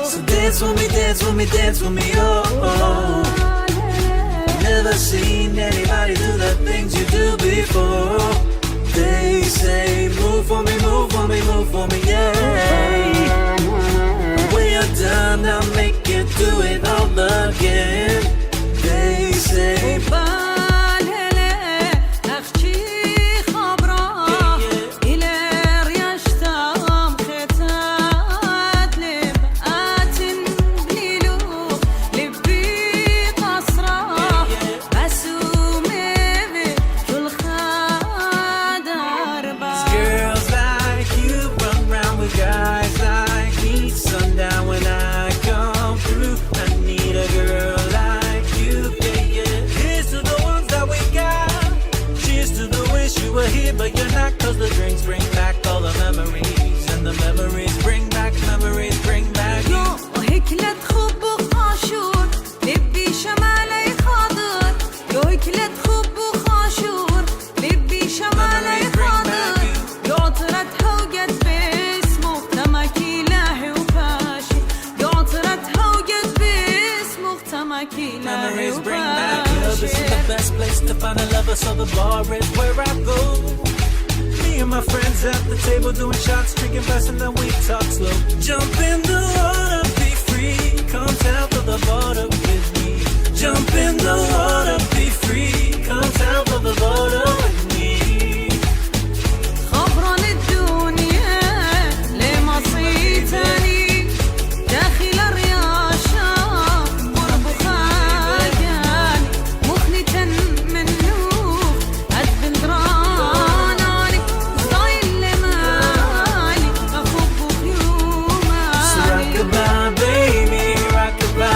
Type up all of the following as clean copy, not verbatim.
So dance with me, dance with me, dance with me, oh. Never seen anybody do the things you do before. They say, move for me, move for me, move for me, yeah. When you're done, I'll make you do it all again. They say, but you're not, cause the drinks bring back all the memories, and the memories bring back you. وهيك لا تخب وخاشور لبي شمالي خاضر هيك لا تخب وخاشور لبي شمالي خاضر يعطرت هوجت باسمه تماكي لاهي وفاشي يعطرت هوجت باسمه تماكي لاهي Memories bring back you. This is the best place to find a lover, so the bar is where I go. Me and my friends at the table doing shots, drinking fast, and then we talk slow. Jump in the water, be free. Come down to the border with me. Jump in the water, be free. Come down to the border with me. خبران الدنيا لما صيتني داخل الرياشة قرب خاجاني مخنة منه أدبن دراناني ضايل لمالي أخب خيوماني. So rockabye, baby, rockabye.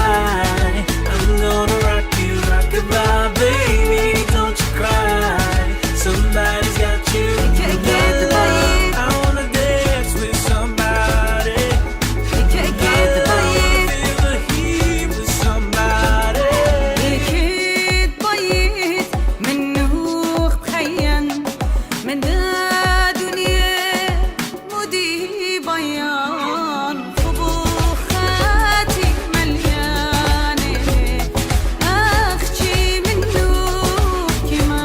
I'm gonna rock you, rockabye, baby. Don't you cry. Somebody's got you. I wanna dance with somebody. I wanna feel the heat with somebody. أكيد بيت منه بخين من دا دنيا مودي بيان فبوخاتي مليانة أختي منه كما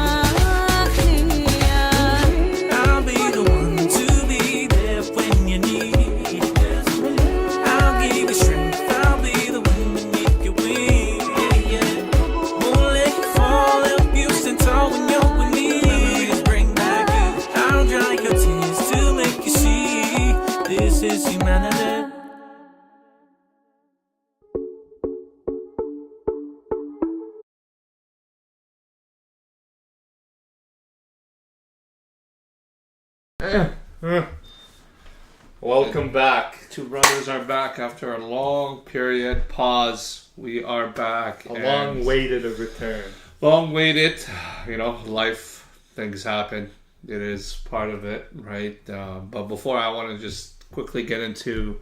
خيانة. I'll be the one to be there when you need. I'll give you strength. I'll be the one to make you win. Yeah, yeah. Won't let you fall. Help you stand tall when you're with me. Memories bring back you. I'll dry your tears to make you see. This is humanity. Welcome back. Two brothers are back after a long period pause. We are back. A long-awaited return. Long-waited. You know, life, things happen. It is part of it, right? But before, I want to just quickly get into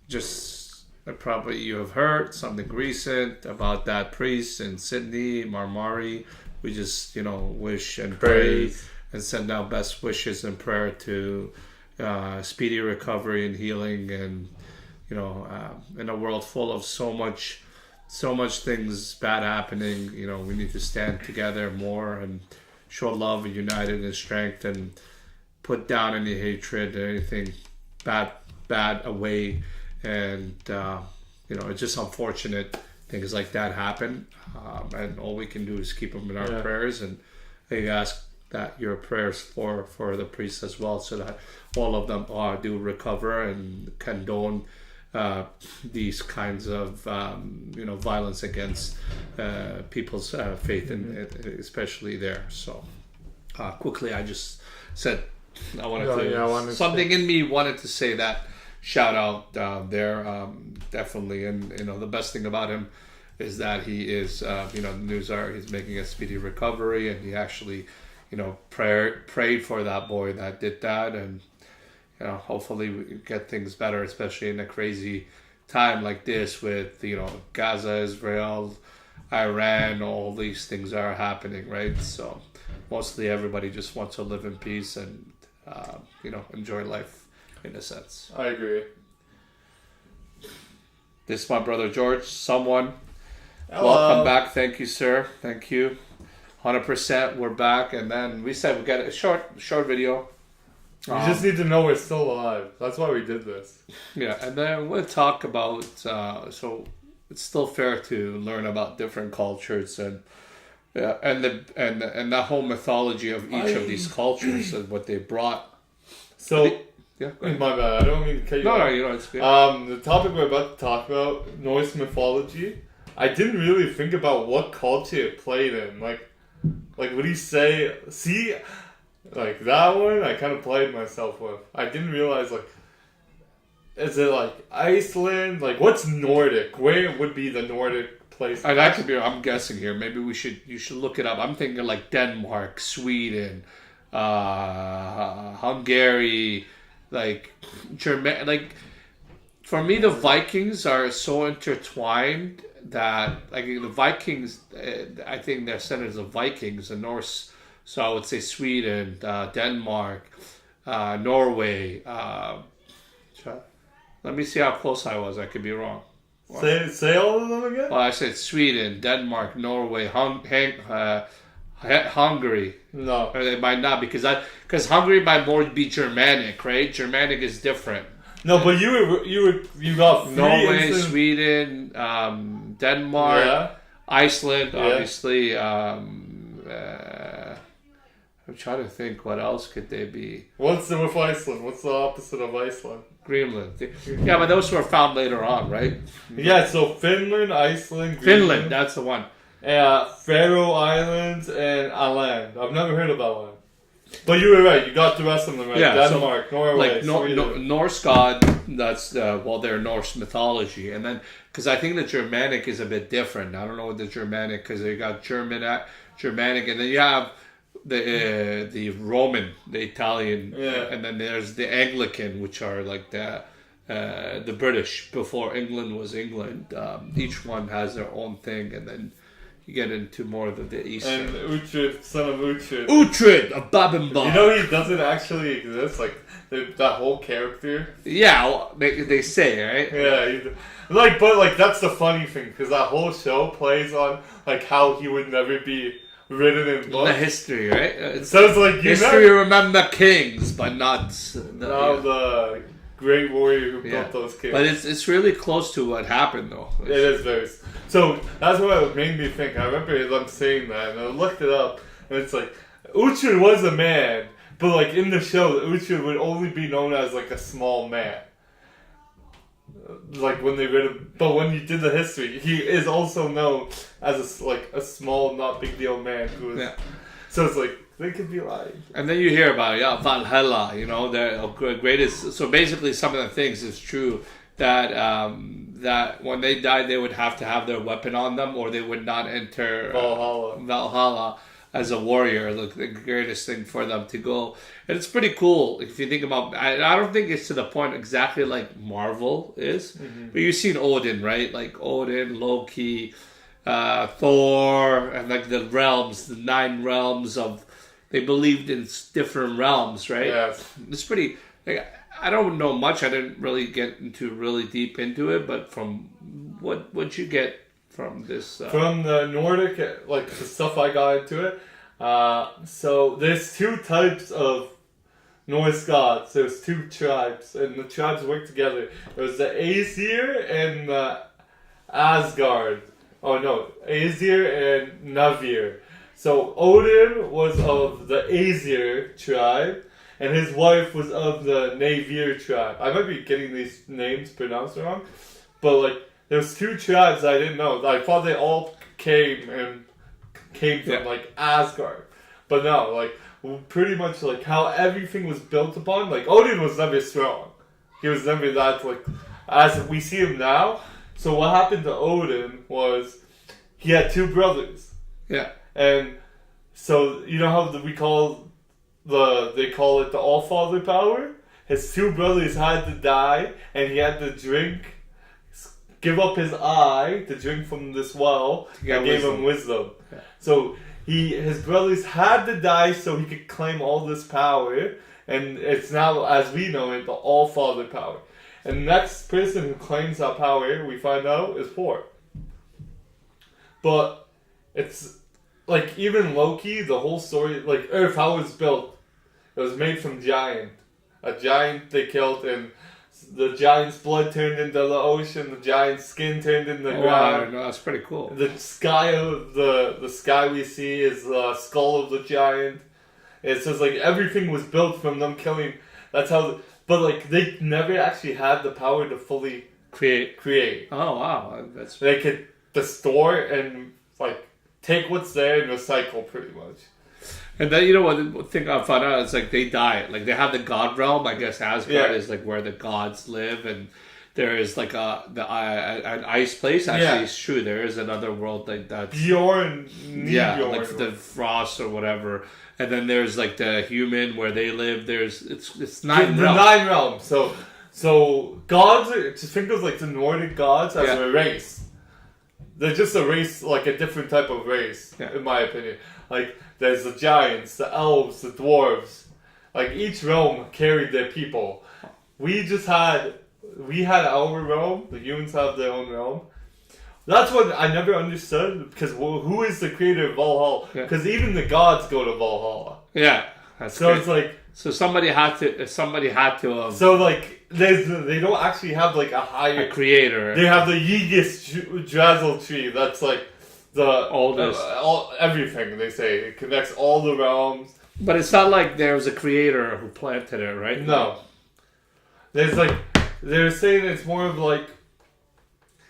just probably you have heard something recent about that priest in Sydney, Marmari. We just, wish and pray and send out best wishes and prayer to speedy recovery and healing, and in a world full of so much things bad happening, we need to stand together more and show love and united and strength and put down any hatred and anything bad away. And it's just unfortunate things like that happen, and all we can do is keep them in our prayers. And I ask that your prayers for the priests as well, so that all of them do recover and condone these kinds of violence against people's faith, and especially there. So quickly, I just said I wanted something in me wanted to say that shout out there, definitely. And the best thing about him is that he is the news are he's making a speedy recovery, and he actually prayed for that boy that did that, and hopefully we get things better, especially in a crazy time like this with Gaza, Israel, Iran, all these things are happening, right? So mostly everybody just wants to live in peace and enjoy life in a sense. I agree. This is my brother George. Someone. Hello. Welcome back. Thank you, sir. Thank you. 100%. We're back. And then we said we got a short video. You just need to know we're still alive. That's why we did this. Yeah, and then we'll talk about, so it's still fair to learn about different cultures and and that whole mythology of each of these cultures and what they brought. So, Yeah, go my ahead. bad. I don't mean to cut you off. No, you know, it's good. The topic we're about to talk about, Norse mythology, I didn't really think about what culture it played in. Like what do you say? See, like that one, I kind of played myself with. I didn't realize, like, is it like Iceland? Like, what's Nordic? Where would be the Nordic place? I'd actually be, I'm guessing here. Maybe you should look it up. I'm thinking like Denmark, Sweden, Hungary, like German. Like, for me, the Vikings are so intertwined that, like, the Vikings, I think they're centers of Vikings, the Norse. So I would say Sweden, Denmark, Norway. Let me see how close I was. I could be wrong. Say all of them again? Well, I said Sweden, Denmark, Norway, Hungary. No. Or they might not, because Hungary might more be Germanic, right? Germanic is different. No, but you got three Norway, instant- Sweden, Denmark, Yeah. Iceland, Yeah. obviously. I'm trying to think, what else could they be? What's the with Iceland? What's the opposite of Iceland? Greenland. Yeah, but those were found later on, right? Yeah, so Finland, Iceland, Finland, that's the one. Faroe Islands, and Åland. I've never heard of Åland. But you were right. You got the rest of them right. Yeah, so, Denmark, Norway, like Sweden. Norse god, that's they're Norse mythology, and then because I think the Germanic is a bit different. I don't know what the Germanic, because they got Germanic, and then you have the Roman, the Italian, Yeah. and then there's the Anglican, which are like the British before England was England. Each one has their own thing, and then you get into more of the Eastern. And Uhtred, son of Uhtred. Uhtred of Babinbar. You know he doesn't actually exist. Like that whole character. Yeah, well, they say, right? Yeah, but that's the funny thing, because that whole show plays on like how he would never be written in The books. history, right? It sounds like you History know remember kings, but not the great warrior who built those kings. But it's really close to what happened, though. It is very. So that's what it made me think. I remember them saying that, and I looked it up, and it's like Uhtred was a man, but like in the show, Uhtred would only be known as like a small man. Like when they read him, but when you did the history, he is also known as a small, not big deal man who is. Yeah. So it's like they could be lying. And then you hear about Valhalla, you know, the greatest. So basically, some of the things is true that that when they died, they would have to have their weapon on them, or they would not enter Valhalla as a warrior. Like the greatest thing for them to go, and it's pretty cool if you think about. I don't think it's to the point exactly like Marvel is, but you've seen Odin, right? Like Odin, Loki, Thor, and like the realms, the 9 realms of. They believed in different realms, right? Yes. It's pretty. Like, I don't know much. I didn't really get into really deep into it, but from what'd you get from this? From the Nordic, like the stuff I got into it. So there's 2 types of Norse gods. There's 2 tribes, and the tribes work together. There's the Aesir and the Asgard. Oh no, Aesir and Navir. So Odin was of the Aesir tribe, and his wife was of the Navir tribe. I might be getting these names pronounced wrong, but like there's 2 tribes I didn't know. I thought they all came from like Asgard, but no, like pretty much like how everything was built upon. Like Odin was never strong. He was never that like as we see him now. So what happened to Odin was he had 2 brothers. Yeah. And so you know how they call it the All-Father power? His 2 brothers had to die, and he had to give up his eye to drink from this well that gave him wisdom. Yeah. So his brothers had to die so he could claim all this power, and it's now, as we know it, the All-Father power. And the next person who claims that power, we find out, is Thor. But it's like even Loki, the whole story, like Earth, how it was built, it was made from giant. A giant they killed, and the giant's blood turned into the ocean. The giant's skin turned into the ground. Wow, no, that's pretty cool. The sky of the sky we see is the skull of the giant. It says like everything was built from them killing. That's how. But like they never actually had the power to fully create. Oh wow, that's They could restore and like take what's there and recycle pretty much. And then, you know what, the thing I found out is like they die. Like they have the god realm. I guess Asgard is like where the gods live, and there is like an ice place. Actually, it's true. There is another world like that. Bjorn, like the frost or whatever. And then there's like the human where they live. There's it's nine realms. 9 realms. So gods are, just think of like the Nordic gods as a race. They're just a race, like a different type of race, in my opinion. Like there's the giants, the elves, the dwarves. Like each realm carried their people. We had our realm. The humans have their own realm. That's what I never understood, because who is the creator of Valhalla? Because even the gods go to Valhalla. Yeah, that's so great. it's like somebody had to. So like they don't actually have like a creator. They have the Yggdrasil Drazzle tree. That's like the oldest. Everything they say it connects all the realms. But it's not like there was a creator who planted it, right? No. There's like they're saying it's more of like.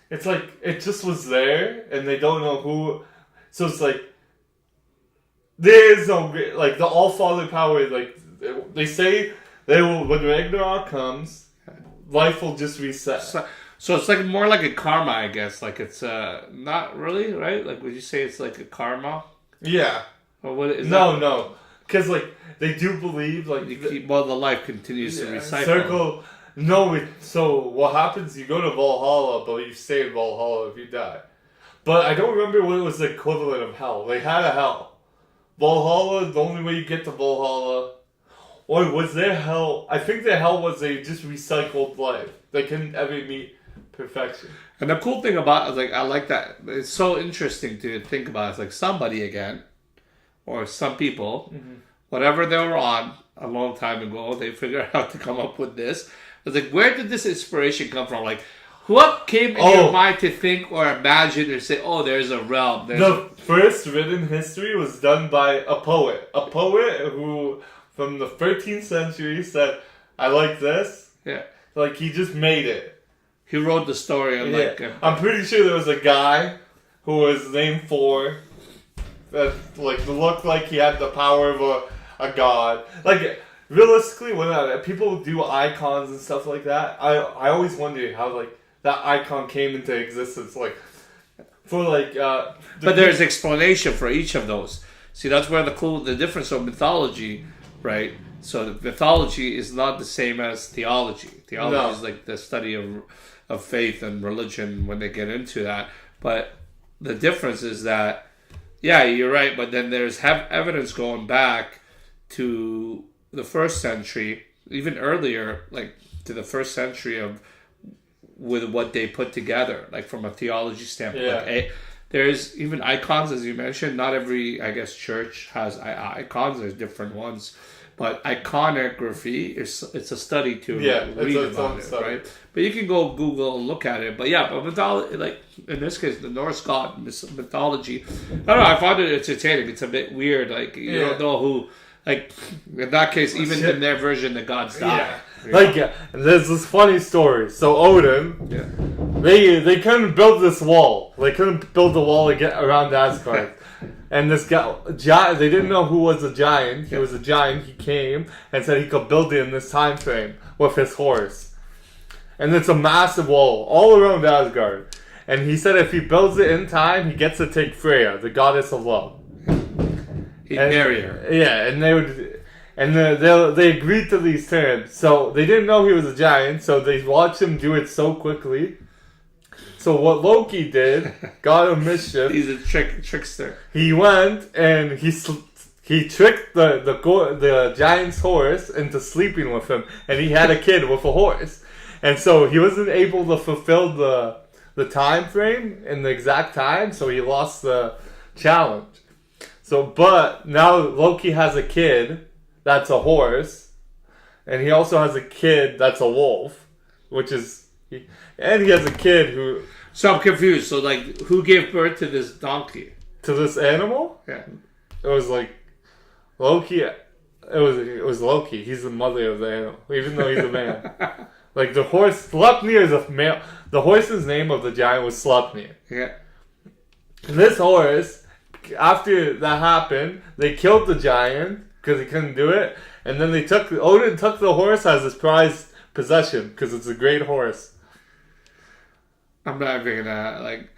It's like, it just was there, and they don't know who, so it's like, there is no, like, the All-Father power, like, they say, they will, when Ragnarok comes, life will just reset. So it's like more like a karma, I guess, like it's, not really, right? Like, would you say it's like a karma? Yeah. Or what is No, because, like, they do believe, like, the life continues to recycle. So what happens, you go to Valhalla, but you stay in Valhalla if you die. But I don't remember what was the equivalent of hell. They had a hell. Valhalla, the only way you get to Valhalla, or was there hell? I think the hell was they just recycled life. They couldn't ever meet perfection. And the cool thing about it, like, I like that, it's so interesting to think about. It's like somebody again, or some people, whatever they were on a long time ago, they figured out to come up with this. It's like, where did this inspiration come from? Like, what came in your mind to think or imagine or say, oh, there's a realm? The first written history was done by a poet. A poet who, from the 13th century, said, I like this. Yeah. Like, he just made it. He wrote the story. And I'm pretty sure there was a guy who was named Thor that, like, looked like he had the power of a god. Like, realistically, when people do icons and stuff like that, I always wonder how like that icon came into existence. Like for like, but there's explanation for each of those. See, that's where the difference of mythology, right? So the mythology is not the same as theology. Theology is like the study of faith and religion when they get into that. But the difference is that, yeah, you're right. But then there's evidence going back to the first century, even earlier, like to the first century with what they put together, like from a theology standpoint. Yeah. Like, there's even icons, as you mentioned. Not every, I guess, church has icons. There's different ones, but iconography it's a study to read about it, right? But you can go Google and look at it. But yeah, but mythology, like in this case, the Norse god mythology. I don't know. I found it entertaining. It's a bit weird. Like you don't know who. Like, in that case, even in their version, the gods die. Yeah. Like, there's this funny story. So, Odin, they couldn't build this wall. They couldn't build the wall to get around Asgard. And this guy, they didn't know who was the giant. He was a giant. He came and said he could build it in this time frame with his horse. And it's a massive wall all around Asgard. And he said if he builds it in time, he gets to take Freya, the goddess of love. He'd marry her. Yeah, and they agreed to these terms. So they didn't know he was a giant, so they watched him do it so quickly. So what Loki did, God of Mischief, he's a trickster. He went and he tricked the giant's horse into sleeping with him, and he had a kid with a horse. And so he wasn't able to fulfill the time frame in the exact time, so he lost the challenge. So, but now Loki has a kid that's a horse, and he also has a kid that's a wolf, and he has a kid who... So I'm confused. So, like, who gave birth to this donkey? To this animal? Yeah. It was like Loki. It was Loki. He's the mother of the animal, even though he's a man. Like the horse, Sleipnir is a male. The horse's name of the giant was Sleipnir. Yeah. And this horse, after that happened, they killed the giant because he couldn't do it, and then Odin took the horse as his prized possession because it's a great horse. I'm not even gonna, like,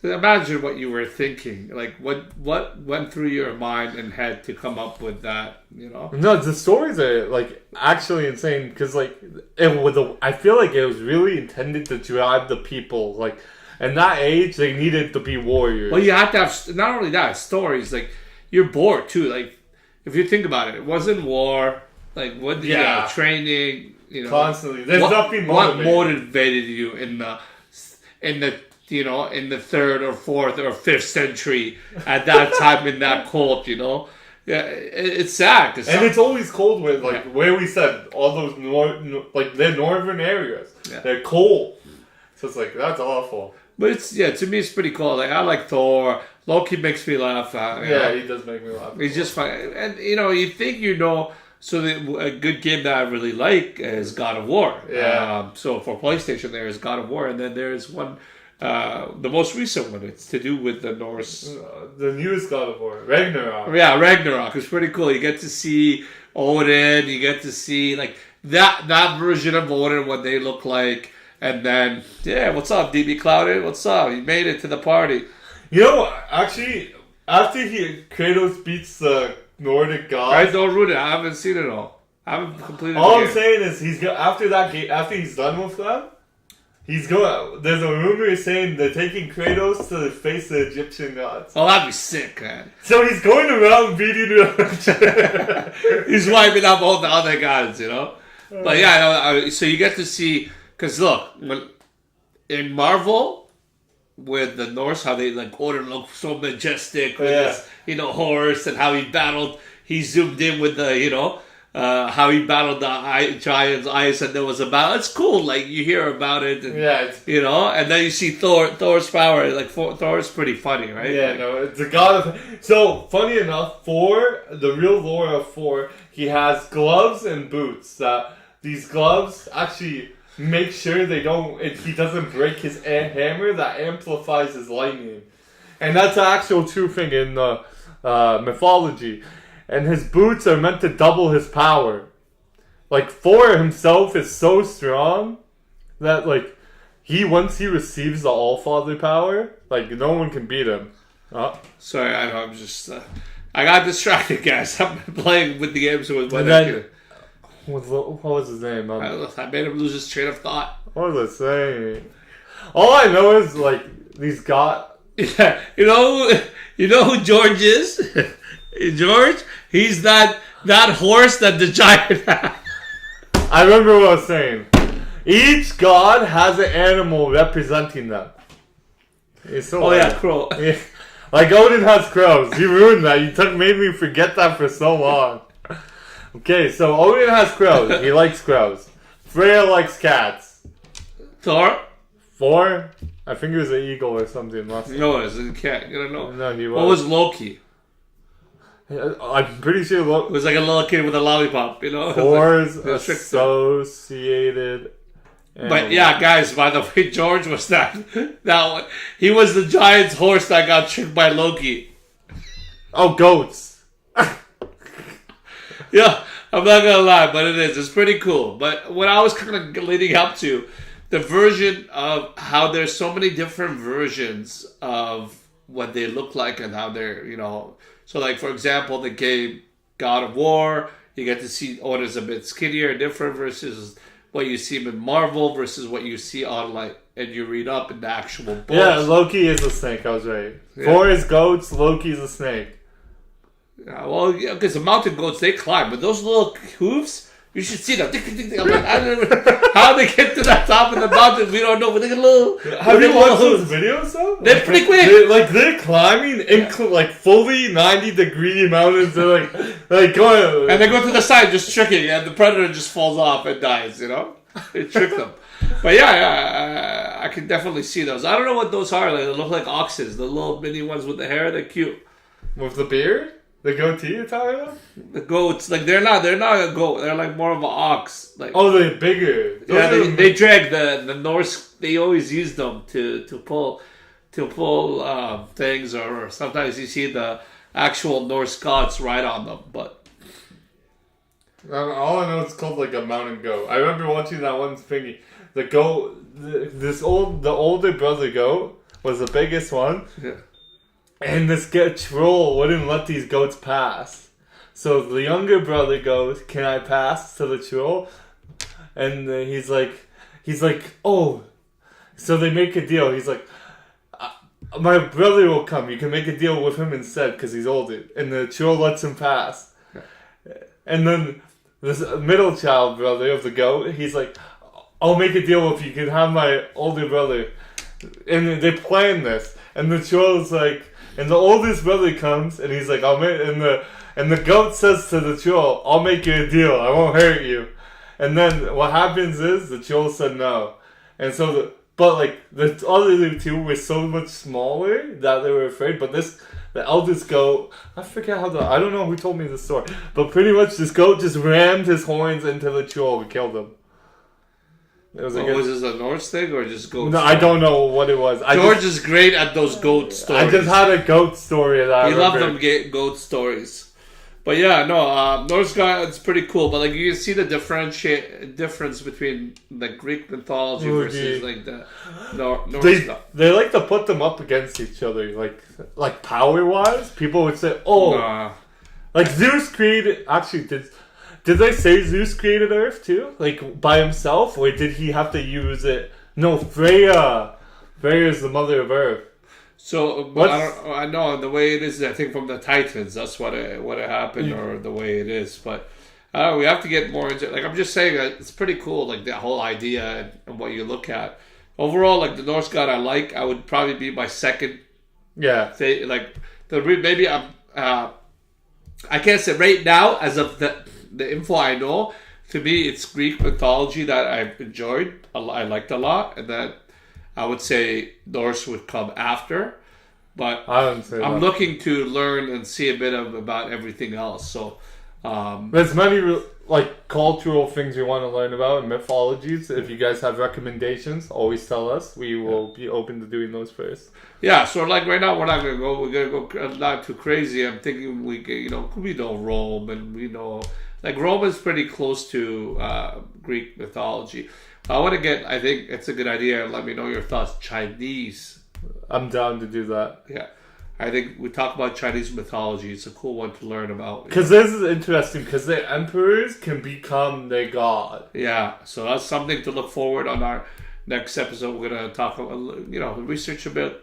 imagine what you were thinking. Like, what went through your mind and head to come up with that, you know? No, the stories are, like, actually insane because, like, I feel like it was really intended to drive the people. Like, in that age, they needed to be warriors. Well, you have to have, not only that, stories. Like, you're bored, too. Like, if you think about it wasn't war. Like, what did you have? Training, you know? Constantly. There's nothing motivating. What motivated you in the you know, in the 3rd or 4th or 5th century at that time in that cult, you know? Yeah, it's sad. And it's always cold with, like, where we said, all those, they're northern areas. Yeah. They're cold. So it's like, that's awful. But it's, to me, it's pretty cool. Like, I like Thor. Loki makes me laugh. He does make me laugh. He's just fun. And, you know, you think so a good game that I really like is God of War. Yeah. So for PlayStation, there is God of War. And then there's one... the most recent one, it's to do with the Norse. The newest God of War, Ragnarok. Yeah, Ragnarok is pretty cool. You get to see Odin, you get to see like that version of Odin, what they look like, and then what's up, DB Clouded? What's up? You made it to the party. You know, actually, after Kratos beats the Nordic gods, I don't ruin it. I haven't seen it all. I haven't completed. All I'm saying is after he's done with them. There's a rumor saying they're taking Kratos to face the Egyptian gods. Oh, that'd be sick, man. So he's going around beating them. He's wiping up all the other gods, you know? But so you get to see, because look, in Marvel, with the Norse, how they, like, Odin looked so majestic with his, you know, horse, and how he zoomed in with the, you know, how he battled the giant's ice, and there was a battle. It's cool, like, you hear about it, and, you know, and then you see Thor's power. Like, Thor's pretty funny, right? Yeah, no, it's a god of... So, funny enough, the real lore of Thor, he has gloves and boots. These gloves actually make sure he doesn't break his hammer that amplifies his lightning. And that's an actual true thing in mythology. And his boots are meant to double his power. Like, Thor himself is so strong that, like, once he receives the All-Father power, like, no one can beat him. Sorry, I know, I'm just... I got distracted, guys. I'm playing with the games with my what was his name? I made him lose his train of thought. What was I saying? All I know is, like, these god... Yeah, you know who George is? George, he's that horse that the giant had. I remember what I was saying. Each god has an animal representing them. Crow. Yeah. Like Odin has crows. You ruined that. You made me forget that for so long. Okay, so Odin has crows. He likes crows. Freya likes cats. Thor? I think it was an eagle or something. No, it was a cat. You don't know. No, he was. What was Loki? I'm pretty sure it was like a little kid with a lollipop, you know? Thor's associated. But yeah, guys, by the way, George was that one. He was the giant's horse that got tricked by Loki. Oh, goats. Yeah, I'm not gonna lie, but it is. It's pretty cool. But what I was kind of leading up to, the version of how there's so many different versions of what they look like and how they're, you know... So, like, for example, the game God of War, you get to see Odin's a bit skinnier, different versus what you see in Marvel versus what you see on, like, and you read up in the actual books. Yeah, Loki is a snake, I was right. Yeah. Thor is goats, Loki's a snake. Well, because the mountain goats, they climb, but those little hoofs, You should see them. I'm like, I don't know how they get to the top of the mountain. We don't know. But they get a little. Have you watched those videos though? They're pretty quick. They're climbing like fully 90-degree mountains. They're like going. And they go to the side just tricking, and the predator just falls off and dies. You know, they trick them. But yeah, I can definitely see those. I don't know what those are. Like, they look like oxes. The little mini ones with the hair. They're cute. With the beard, the goatee, you're talking about? The goats, like they're not a goat. They're like more of an ox. Like They're bigger. yeah, they drag the Norse. They always use them to pull things, or sometimes you see the actual Norse gods ride on them. But all I know is it's called like a mountain goat. I remember watching that one thingy. The goat, the older brother goat was the biggest one. yeah. And this troll wouldn't let these goats pass. So the younger brother goes, "Can I pass?" to the troll, and he's like, "Oh." So they make a deal. He's like, "My brother will come. You can make a deal with him instead because he's older." And the troll lets him pass. And then this middle child brother of the goat, he's like, "I'll make a deal with you. You can have my older brother." And they plan this, and the troll's like. And the oldest brother comes, and he's like, "I'll make." And the goat says to the troll, "I'll make you a deal. I won't hurt you." And then what happens is the troll said no, and so the other two were so much smaller that they were afraid. But the eldest goat, I forget I don't know who told me the story, but pretty much this goat just rammed his horns into the troll and killed him. It was was this a Norse thing or just goat? No, I don't know what it was. George is great at those goat stories. I just had a goat story that I loved them goat stories. But yeah, no, Norse god, it's pretty cool. But like you can see the difference between the Greek mythology versus like the Norse god. They like to put them up against each other, like power wise. People would say, like Zeus created. Actually, did they say Zeus created Earth too? Like by himself? Or did he have to use it? No, Freya. Freya is the mother of Earth. So, but I know the way it is, I think from the Titans, that's what happened, or the way it is. But we have to get more into. Like I'm just saying, it's pretty cool. Like the whole idea and what you look at. Overall, like the Norse god, I would probably be my second. Yeah. Like maybe I can't say right now as of the info I know. To me, it's Greek mythology that I've enjoyed. I liked a lot, and then I would say Norse would come after. But I'm looking to learn and see a bit about everything else. So there's many like cultural things we want to learn about and mythologies. If you guys have recommendations, always tell us. We will be open to doing those first. Yeah, so like right now we're gonna go not too crazy. I'm thinking we know Rome, and we know like Rome is pretty close to Greek mythology. I think it's a good idea. Let me know your thoughts. Chinese. I'm down to do that. Yeah. I think we talk about Chinese mythology. It's a cool one to learn about. Because this is interesting, because the emperors can become their god. Yeah, so that's something to look forward on our next episode. We're going to talk about, research a bit,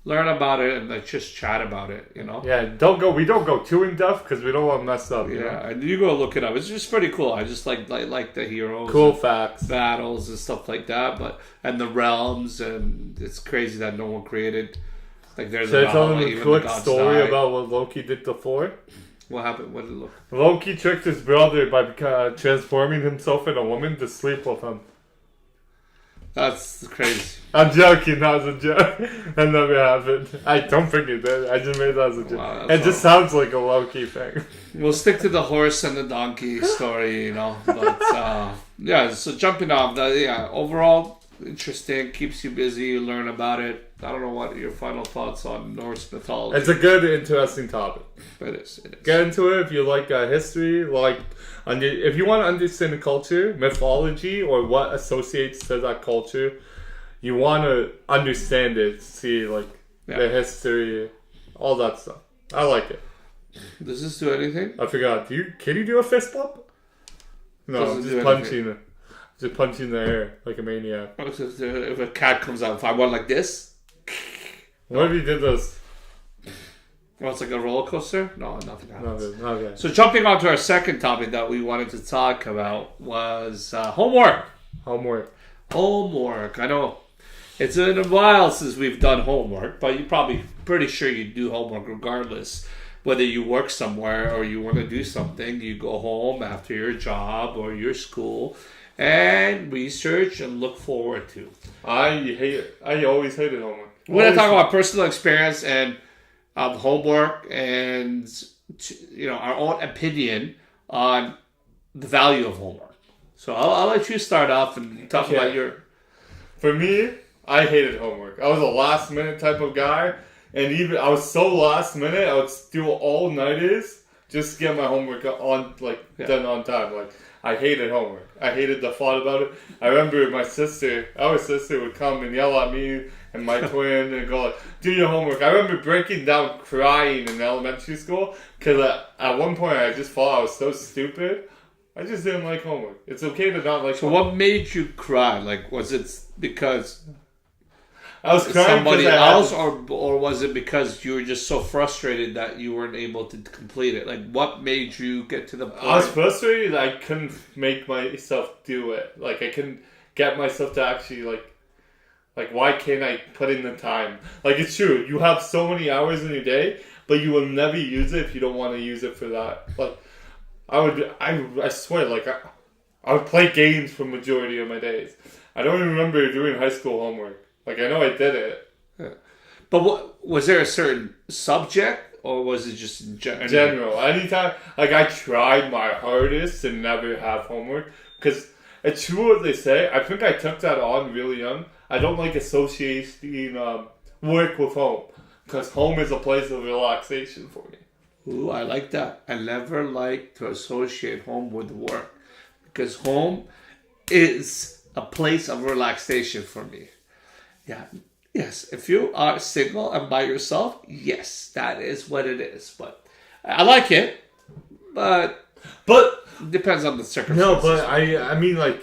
learn about it, and just chat about it, Yeah, we don't go too in depth because we don't want to mess up. Yeah, and you go look it up. It's just pretty cool. I just like the heroes, cool facts, battles and stuff like that. And the realms, and it's crazy that no one created. Like there's. Should I tell them a quick story about what Loki did to Thor? What happened? What did it look? Loki tricked his brother by transforming himself in a woman to sleep with him. That's crazy. I'm joking. That was a joke. That never happened. I don't think it did. I just made that as a joke. Wow, it just sounds like a Loki thing. We'll stick to the horse and the donkey story, But yeah, so jumping off overall interesting, keeps you busy, you learn about it. I don't know what your final thoughts on Norse mythology. It's a good, interesting topic. It is. Get into it if you like history, if you want to understand the culture, mythology, or what associates to that culture. You want to understand it, see the history, all that stuff. I like it. Does this do anything? I forgot. Can you do a fist bump? No, just punching. Just punching the air like a maniac. If a cat comes out, if I went like this. What if you did this? Well, it's like a roller coaster? No, nothing happens. Okay. So jumping on to our second topic that we wanted to talk about was homework. Homework. I know it's been a while since we've done homework, but you're probably pretty sure you do homework regardless. Whether you work somewhere or you want to do something, you go home after your job or your school and research and look forward to. I always hated homework. We're going to talk about personal experience and homework and our own opinion on the value of homework. So I'll let you start off and talk about your... For me, I hated homework. I was a last minute type of guy. And even I was so last minute, I would do all-nighters just to get my homework on, done on time. Like, I hated homework. I hated the thought about it. I remember our sister would come and yell at me and my twin and go, do your homework. I remember breaking down crying in elementary school because at one point I just thought I was so stupid. I just didn't like homework. It's okay to not like homework. What made you cry? Like, was it because... I was crying somebody else, or was it because you were just so frustrated that you weren't able to complete it? Like, what made you get to the point? I was frustrated that I couldn't make myself do it. Like, I couldn't get myself to actually, like, why can't I put in the time? Like, it's true, you have so many hours in your day, but you will never use it if you don't want to use it for that. Like, I swear, like, I would play games for majority of my days. I don't even remember doing high school homework. Like, I know I did it. Yeah. But was there a certain subject, or was it just general? Anytime, like, I tried my hardest to never have homework. Because it's true what they say. I think I took that on really young. I don't like associating work with home. Because home is a place of relaxation for me. Ooh, I like that. I never like to associate home with work. Because home is a place of relaxation for me. Yeah. Yes. If you are single and by yourself, yes, that is what it is. But I like it. But it depends on the circumstances. No, but I mean, like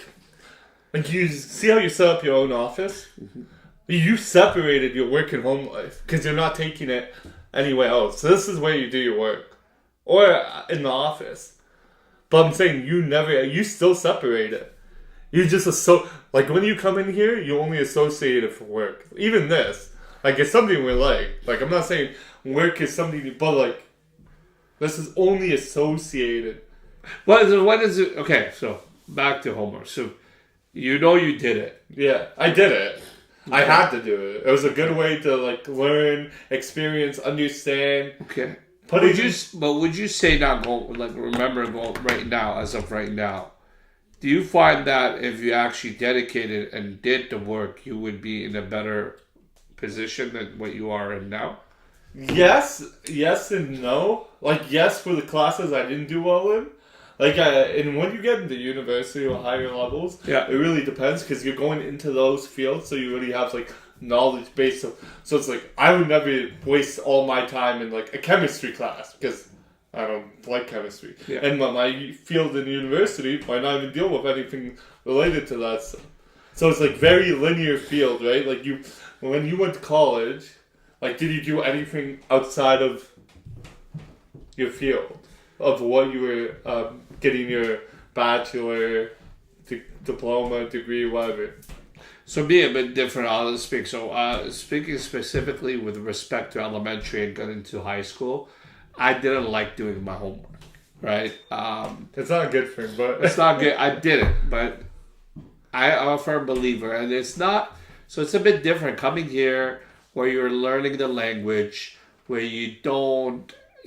you see how you set up your own office? Mm-hmm. You separated your work and home life because you're not taking it anywhere else. So this is where you do your work. Or in the office. But I'm saying you still separate it. You just like when you come in here, you only associate it for work. Even this, like it's something we like. Like I'm not saying work is something, but like this is only associated. What is it? Okay, so back to homework. So you did it. Yeah, I did it. Okay. I had to do it. It was a good way to like learn, experience, understand. Okay. Would you say now, remember right now, as of right now, do you find that if you actually dedicated and did the work, you would be in a better position than what you are in now? Yes and no. Like, yes, for the classes I didn't do well in. Like, and when you get into university or higher levels, yeah, it really depends because you're going into those fields, so you really have, like, knowledge base. So it's like, I would never waste all my time in, like, a chemistry class because I don't like chemistry. Yeah. And my field in university might not even deal with anything related to that stuff. So it's like very linear field, right? Like when you went to college, like did you do anything outside of your field of what you were getting your bachelor, diploma, degree, whatever? So being a bit different, I'll speak. So speaking specifically with respect to elementary and getting into high school, I didn't like doing my homework, right? It's not a good thing, but... It's not good. I did it, but I'm a firm believer. And it's not... So it's a bit different coming here where you're learning the language, where you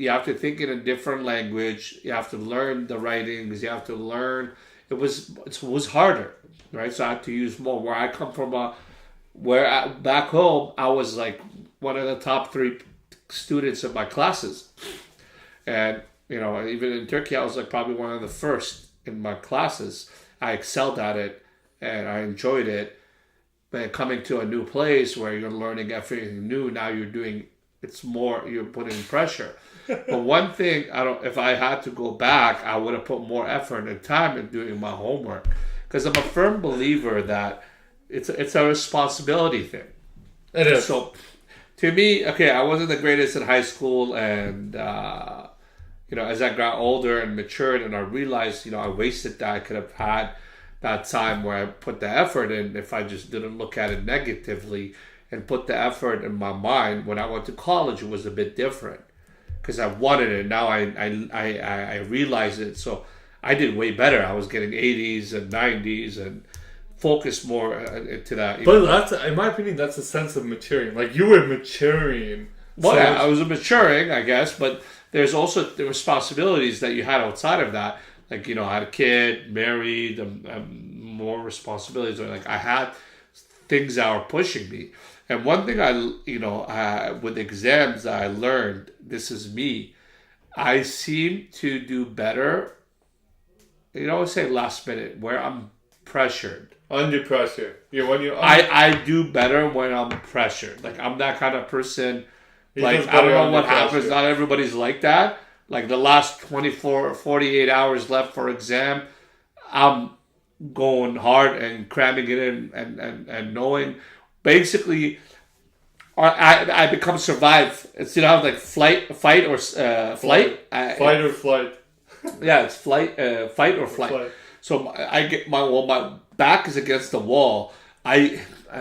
have to think in a different language. You have to learn the writings. You have to learn... It was harder, right? So I had to use more. Where I come from, back home, I was like one of the top 3 students in my classes, and even in Turkey I was like probably one of the first in my classes. I excelled at it and I enjoyed it. But coming to a new place where you're learning everything new, now you're putting pressure. But one thing, if I had to go back, I would have put more effort and time in doing my homework, because I'm a firm believer that it's a responsibility thing. It is. So To me, okay, I wasn't the greatest in high school, and as I got older and matured, and I realized, I wasted that. I could have had that time where I put the effort in if I just didn't look at it negatively and put the effort in my mind. When I went to college, it was a bit different because I wanted it. Now I realize it, so I did way better. I was getting 80s and 90s and focused more into that. But that's, in my opinion, that's a sense of maturing. Like, you were maturing. Well, yeah, I was maturing, I guess, but there's also the responsibilities that you had outside of that. Like, I had a kid, married, more responsibilities. Like, I had things that were pushing me. And one thing with exams I learned, this is me, I seem to do better, say last minute, where I'm pressured. Under pressure. I do better when I'm pressured. Like, I'm that kind of person. Like, I don't know what happens. Not everybody's like that. Like, the last 48 hours left for exam, I'm going hard and cramming it in and knowing. Basically, I become survive. It's, like fight or flight. Fight or flight. Yeah, it's fight or flight. So I get my back is against the wall.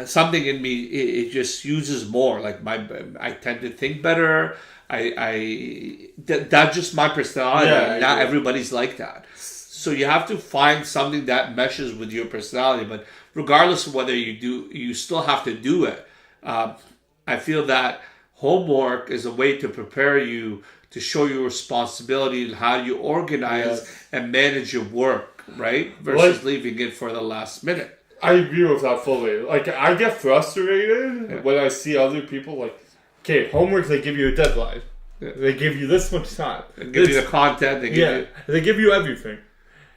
Something in me it just uses more. Like, I tend to think better. That's just my personality. Yeah, Not everybody's like that. So you have to find something that meshes with your personality. But regardless of whether you do, you still have to do it. I feel that homework is a way to prepare you to show your responsibility and how you organize and manage your work, right? Versus leaving it for the last minute. I agree with that fully. Like, I get frustrated when I see other people, like, okay, homework, they give you a deadline. Yeah. They give you this much time. They give you the content. They give you everything.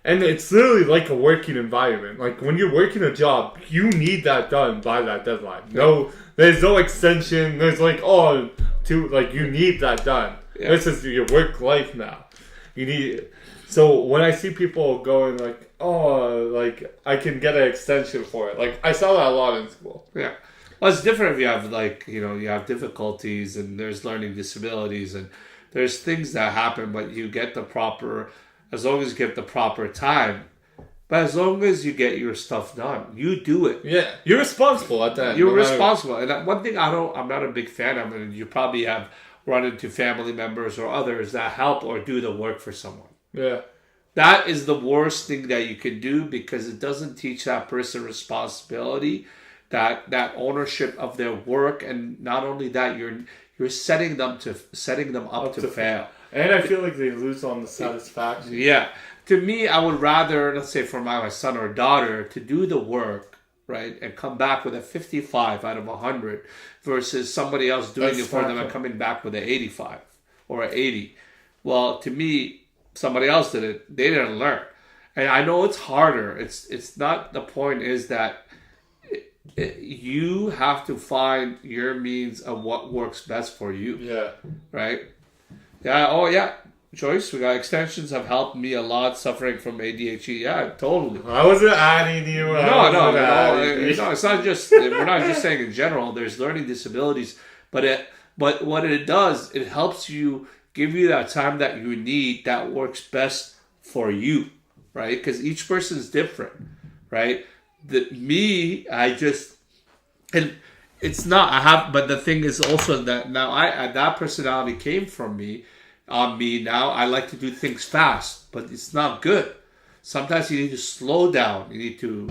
And it's literally like a working environment. Like, when you're working a job, you need that done by that deadline. No, there's no extension. There's you need that done. Yeah. This is your work life now. You need. So when I see people going like, I can get an extension for it. Like, I saw that a lot in school. Yeah. Well, it's different if you have, you have difficulties and there's learning disabilities and there's things that happen, but you get as long as you get the proper time, but as long as you get your stuff done, you do it. Yeah. You're responsible at that. You're responsible. And one thing I'm not a big fan of, and you probably have run into family members or others that help or do the work for someone. Yeah. That is the worst thing that you can do because it doesn't teach that person responsibility, that ownership of their work, and not only that, you're setting them up to fail. And I feel like they lose on the satisfaction. Yeah. To me, I would rather, let's say for my son or daughter, to do the work, right, and come back with a 55 out of 100 versus somebody else doing it for them and coming back with an 85 or an 80. Well, to me, somebody else did it. They didn't learn. And I know it's harder. It's not, the point is that you have to find your means of what works best for you. Yeah. Right? Yeah. Oh, yeah. Joyce, we got extensions have helped me a lot suffering from ADHD. Yeah, totally. I wasn't adding you. No. It's not just, we're not just saying in general, there's learning disabilities, but what it does, it helps you, give you that time that you need that works best for you, right? Because each person is different, right? But the thing is also that now that personality came from me. On me now, I like to do things fast, but it's not good. Sometimes you need to slow down. You need to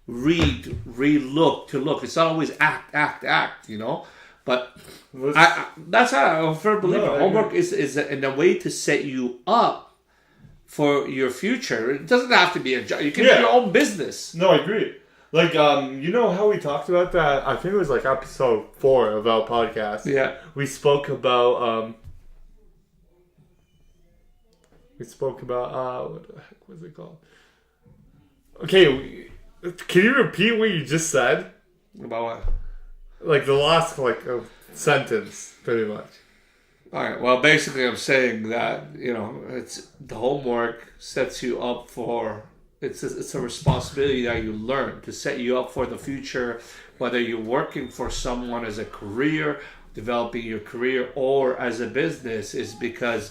read, look. It's not always act, you know. But that's how I firmly believe it. Homework is in a way to set you up for your future. It doesn't have to be a job. You can do your own business. No, I agree. Like, you know how we talked about that? I think it was like episode 4 of our podcast. Yeah. We spoke about, what the heck was it called? Okay, can you repeat what you just said? About what? Like the last, sentence, pretty much. All right. Well, basically, I'm saying that it's the homework sets you up for. It's a responsibility that you learn to set you up for the future whether you're working for someone as a career, developing your career, or as a business, is because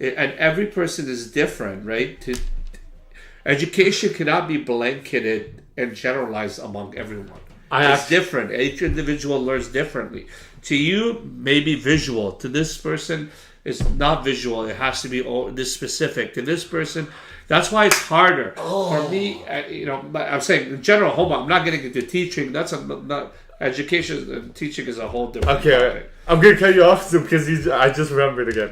and every person is different, right? Education cannot be blanketed and generalized among everyone. It's different. Each individual learns differently. To you, maybe visual. To this person, it's not visual. It has to be this specific. To this person, that's why it's harder. For me, but I'm saying in general, homework. I'm not getting into teaching. That's not education and teaching is a whole different topic. I'm gonna cut you off because I just remembered again.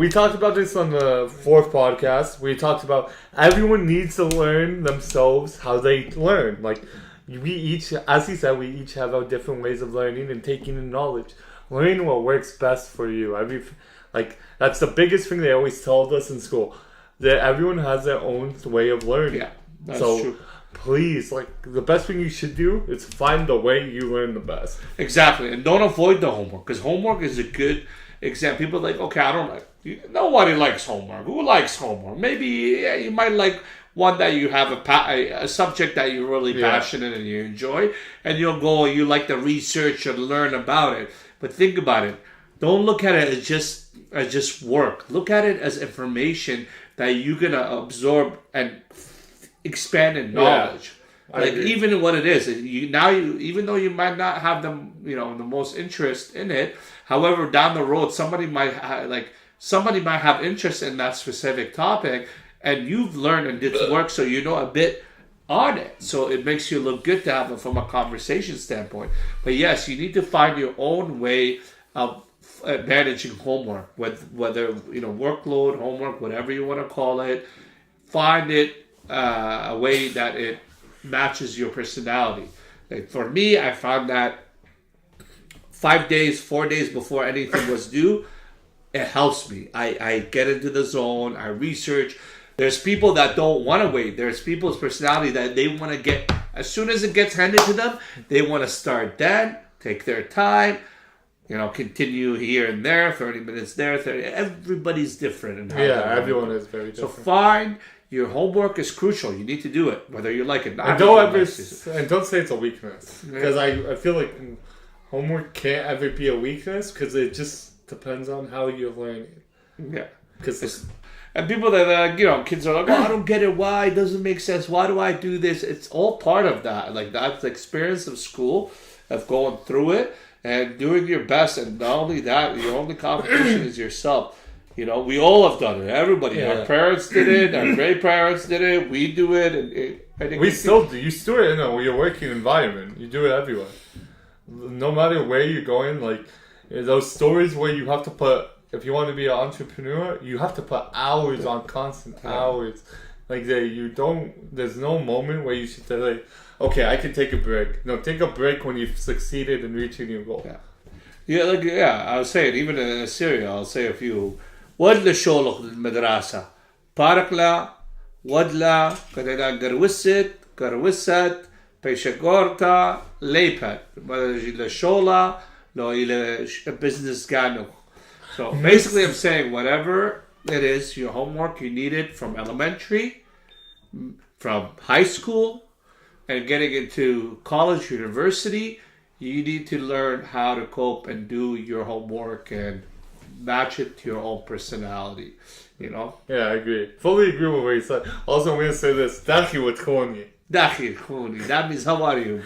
We talked about this on the 4th podcast. We talked about everyone needs to learn themselves how they learn. Like we each, as he said, we each have our different ways of learning and taking in knowledge. Learn what works best for you. That's the biggest thing they always told us in school. That everyone has their own way of learning. Yeah, that's true. Please, the best thing you should do is find the way you learn the best. Exactly, and don't avoid the homework, because homework is a good exam. People are like, okay, I don't like. Nobody likes homework. Who likes homework? Maybe you might like one that you have a subject that you're really passionate and you enjoy, and you'll go. You like to research and learn about it. But think about it. Don't look at it as just work. Look at it as information that you're gonna absorb and expand in knowledge. Even what it is, even though you might not have the most interest in it. However, down the road, somebody might have interest in that specific topic, and you've learned and did work, so you know a bit on it. So it makes you look good to have it from a conversation standpoint. But yes, you need to find your own way of managing homework, whether workload, homework, whatever you want to call it. Find it a way that it matches your personality. Like for me, I found that 4 days before anything was due, it helps me. I get into the zone. I research. There's people that don't want to wait. There's people's personality that they want to get, as soon as it gets handed to them, they want to start then, take their time, continue here and there, 30 minutes there, 30. Everybody's different. In how everyone is very different. So find your homework is crucial. You need to do it, whether you like it or not. And don't say it's a weakness. Because I feel like homework can't ever be a weakness because it just depends on how you're learning. Yeah. And people that, kids are like, I don't get it. Why? It doesn't make sense. Why do I do this? It's all part of that. Like, that's the experience of school, of going through it and doing your best. And not only that, your only competition is yourself. We all have done it. Everybody. Yeah. Our parents did it. Our great-parents did it. We do it. And we still do. You do it in your working environment. You do it everywhere. No matter where you're going, those stories where you have to put, if you want to be an entrepreneur, you have to put hours on constant hours. There's no moment where you should say, okay, I can take a break. No, take a break when you've succeeded in reaching your goal. I was saying, even in Syria, I'll say a few. ودل شغلك المدرسة باركلا ودلا كده قروست بيشغورتا ليبت إلى شغلة لو إلى business قانو. So basically I'm saying whatever it is, your homework, you need it from elementary, from high school, and getting into college, university, you need to learn how to cope and do your homework and match it to your own personality, Yeah, I agree. Fully agree with what you said. Also, I'm going to say this. Dachi Watkoni. Dachi Watkoni. That means, how are you?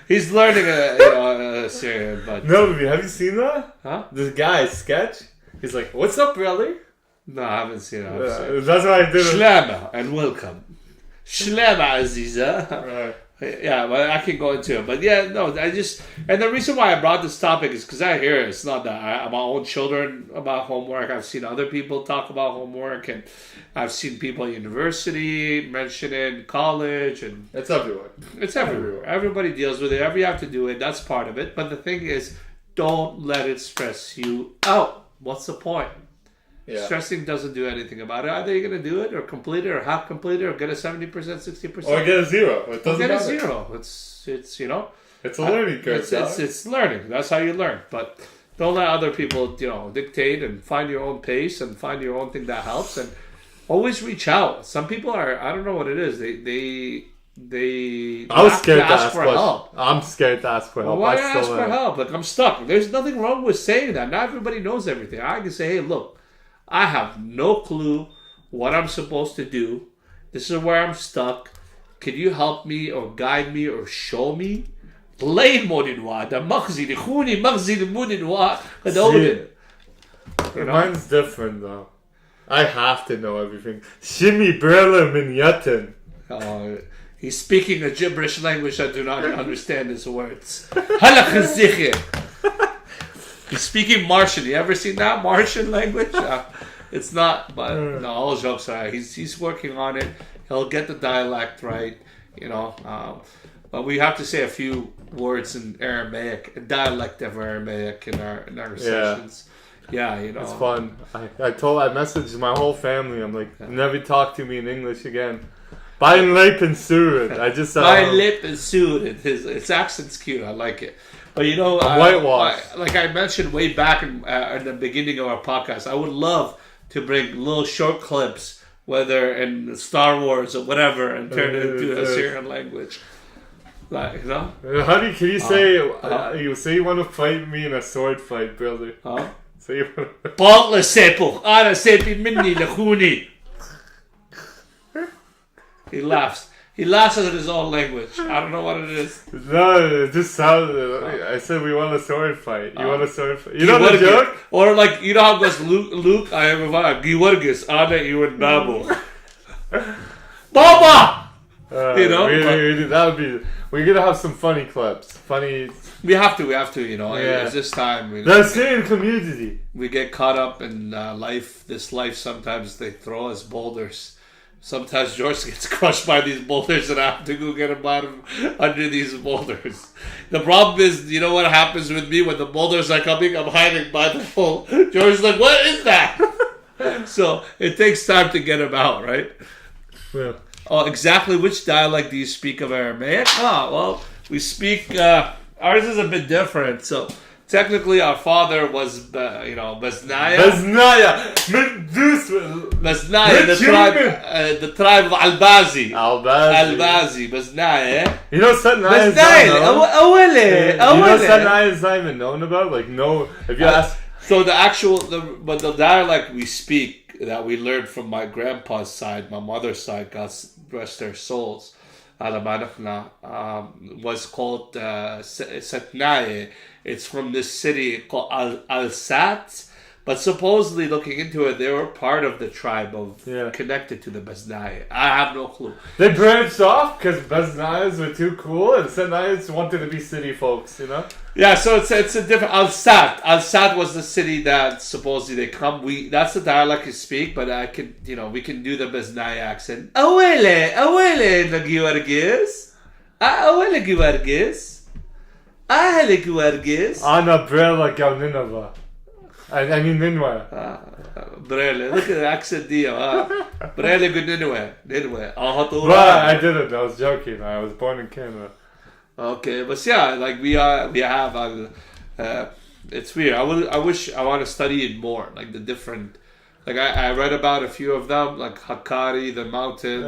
He's learning a Syrian, but... No, have you seen that? Huh? This guy's sketch? He's like, what's up, brother? No, I haven't seen it. That's what I did. Shlama, and welcome. Shlama, Aziza. Right. Yeah, but I can go into it. But yeah, no, and the reason why I brought this topic is because I hear it. It's not that my own children about homework. I've seen other people talk about homework, and I've seen people at university mention it, in college, and it's everywhere. It's everywhere. Everybody deals with it. You have to do it. That's part of it. But the thing is, don't let it stress you out. What's the point? Yeah. Stressing doesn't do anything about it. Either you're going to do it or complete it or half complete it or get a 70%, 60%. Or get a 0. It doesn't matter. Get a 0. It's It's a learning curve. It's learning. That's how you learn. But don't let other people, dictate, and find your own pace and find your own thing that helps. And always reach out. Some people are, I don't know what it is. I was scared to ask ask for questions. help. I'm scared to ask for help. Why I ask still for am. help? Like, I'm stuck. There's nothing wrong with saying that. Not everybody knows everything. I can say, hey, look, I have no clue what I'm supposed to do. This is where I'm stuck. Can you help me or guide me or show me? Plain modinwa. The magzi, the khuni magzi, the modinwa. Mine's different though. I have to know everything. Shimmy Berla Minyatin. He's speaking a gibberish language. I do not understand his words. Halakh. He's speaking Martian. You ever seen that Martian language? It's not, but no, all jokes aside, he's working on it. He'll get the dialect right, but we have to say a few words in Aramaic, a dialect of Aramaic in our sessions. Yeah, It's fun. I messaged my whole family. I'm like, never talk to me in English again. Bain lip and surit. I just my lip is suited. His accent's cute. I like it. But whitewash. Like I mentioned way back in the beginning of our podcast, I would love to bring little short clips, whether in Star Wars or whatever, and turn it into a Syrian language. Like, How can you say you say you want to fight me in a sword fight, brother? So you Balla sepo, ana sepi minni lakhuni. He laughs. He laughs at his own language. I don't know what it is. No, it just sounds. I said we want a sword fight. You want a sword fight? You know the joke? Or like, you know how it goes, Luke, I am a Giwargis, Ana Iwan Nabo. Baba! That would be. We're gonna have some funny clips. We have to. It's this time. The Syrian community. We get caught up in life. This life, sometimes they throw us boulders. Sometimes George gets crushed by these boulders and I have to go get him out of under these boulders. The problem is, you know what happens with me when the boulders are coming? I'm hiding by the pole. George's like, what is that? So it takes time to get him out, right? Yeah. Oh, exactly which dialect do you speak of Aramaic? Well, we speak, ours is a bit different. So technically our father was, Besnaya. Besnaya, the tribe of Albazi. Albazi, Besnaya. You know Sanaya is not even known about? Like, no, if you ask. So the dialect we speak, that we learned from my grandpa's side, my mother's side, God rest their souls, was called Satnaye. It's from this city called Al-Sat. But supposedly, looking into it, they were part of the tribe connected to the Besnaya. I have no clue. They branched off because Besnayas were too cool and Sanayas wanted to be city folks, Yeah, so it's a different Al-Sat. Al-Sat was the city that supposedly they come. That's the dialect you speak, but I can, we can do the Besnaya accent. Awele Nagiwargis. Awele Giwargis. Ahele Giwargis. Ana Brela Galninova. I mean Ninwa. Brele. Look at the accent deal. Brele good Ninwa. I didn't. I was joking. I was born in Canada. Okay, but yeah, like we have. It's weird. I want to study it more. Like the different. Like I read about a few of them, like Hakkari, the mountains.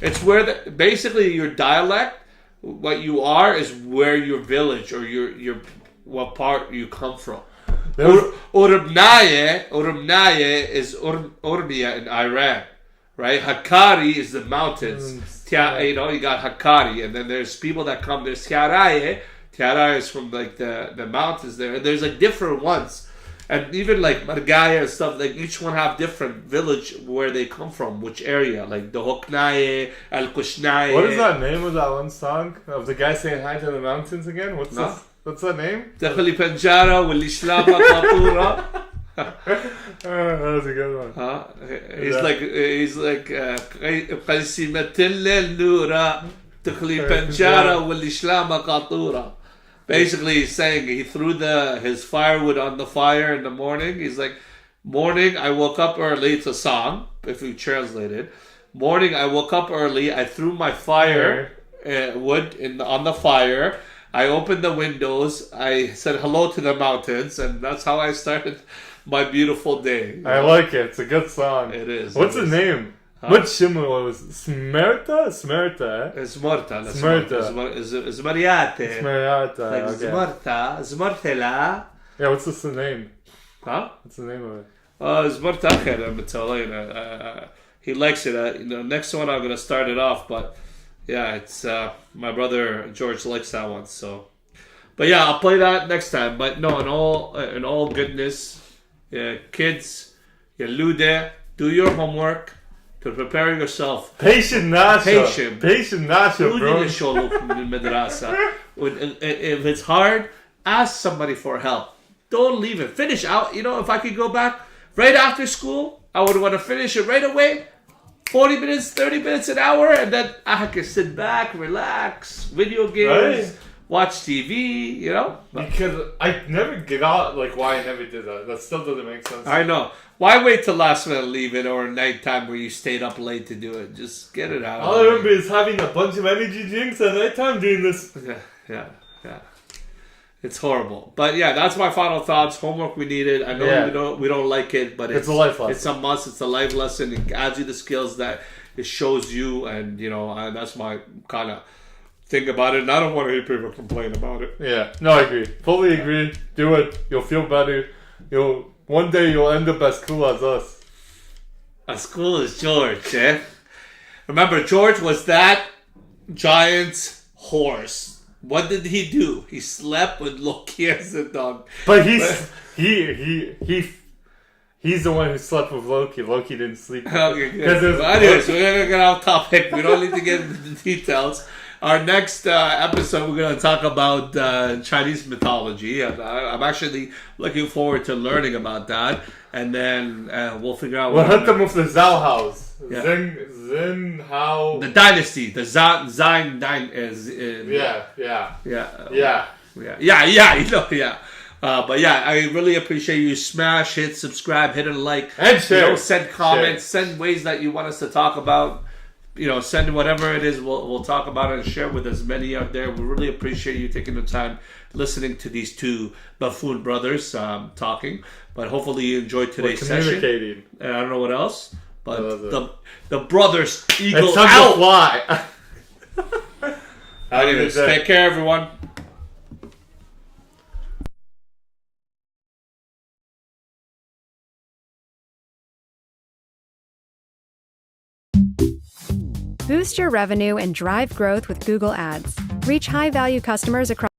It's where basically your dialect, what you are, is where your village or your what part you come from. Urubnaye is Urmia in Iran, right? Hakkari is the mountains. You got Hakkari, and then there's people that come. There's Tiaraye. Tiaraye is from like the mountains there, and there's like different ones, and even like Margaya and stuff. Like each one have different village where they come from, which area. Like the Hoknaye, Al Kushnaye. What is that name of that one song of the guy saying hi to the mountains again? What's that name? تخلي بنجارة واللي شلابها قاطورة. That was a good one. He's like قسمت النورة تخلي بنجارة واللي شلابها قاطورة. Basically, he's saying he threw his firewood on the fire in the morning. He's like, morning, I woke up early. It's a song, if we translate it. Morning, I woke up early. I threw my wood on the fire. I opened the windows. I said hello to the mountains, and that's how I started my beautiful day. I like it. It's a good song. It is. What's the name? Much similar was Smerta? Smerta, eh? Smorta. Smerta. Smariate. Smerta, Like okay. Smorta. Smortela. Yeah, what's this the name? Huh? What's the name of it? Smorta. He likes it. Next one I'm gonna start it off, but yeah, it's my brother George likes that one. So, but yeah, I'll play that next time. But no, in all goodness, yeah, kids, you lude, do your homework to prepare yourself. Patient Nasha. Patient. Nasha, bro. If it's hard, ask somebody for help. Don't leave it. Finish out. If I could go back right after school, I would want to finish it right away. 40 minutes, 30 minutes, an hour, and then I could sit back, relax, video games, Right. watch TV, Because I never got why I never did that. That still doesn't make sense. I know. Why wait till last minute to leave it or nighttime where you stayed up late to do it? Just get it out. All I remember is having a bunch of energy drinks at nighttime doing this. Yeah. It's horrible. But yeah, that's my final thoughts. Homework we needed. I know Yeah. we don't like it, but It's a life lesson. It's a must. It's a life lesson. It adds you the skills that it shows you, and and that's my kind of thing about it. And I don't want to hear people complain about it. Yeah, no, I agree. Fully agree. Do it. You'll feel better. One day you'll end up as cool as us. As cool as George, eh? Remember, George was that giant's horse. What did he do? He slept with Loki as a dog. But he's the one who slept with Loki. Loki didn't sleep with him. Okay, good. Well, anyways, we're going to get off topic. We don't need to get into the details. Our next episode, we're going to talk about Chinese mythology. I'm actually looking forward to learning about that. And then we'll figure out We'll hit them with the Zhao House. Yeah. Zhen Hao. the dynasty. The Zine is. Yeah. Yeah. But yeah, I really appreciate you. Smash, hit subscribe, hit a like, And share. send comments, send ways that you want us to talk about. Send whatever it is. We'll talk about it and share with as many out there. We really appreciate you taking the time listening to these two buffoon brothers talking. But hopefully you enjoyed today's session. Communicating. And I don't know what else, but That the brothers eagle It's time out. to fly. Anyways, take care, everyone. Boost your revenue and drive growth with Google Ads. Reach high-value customers across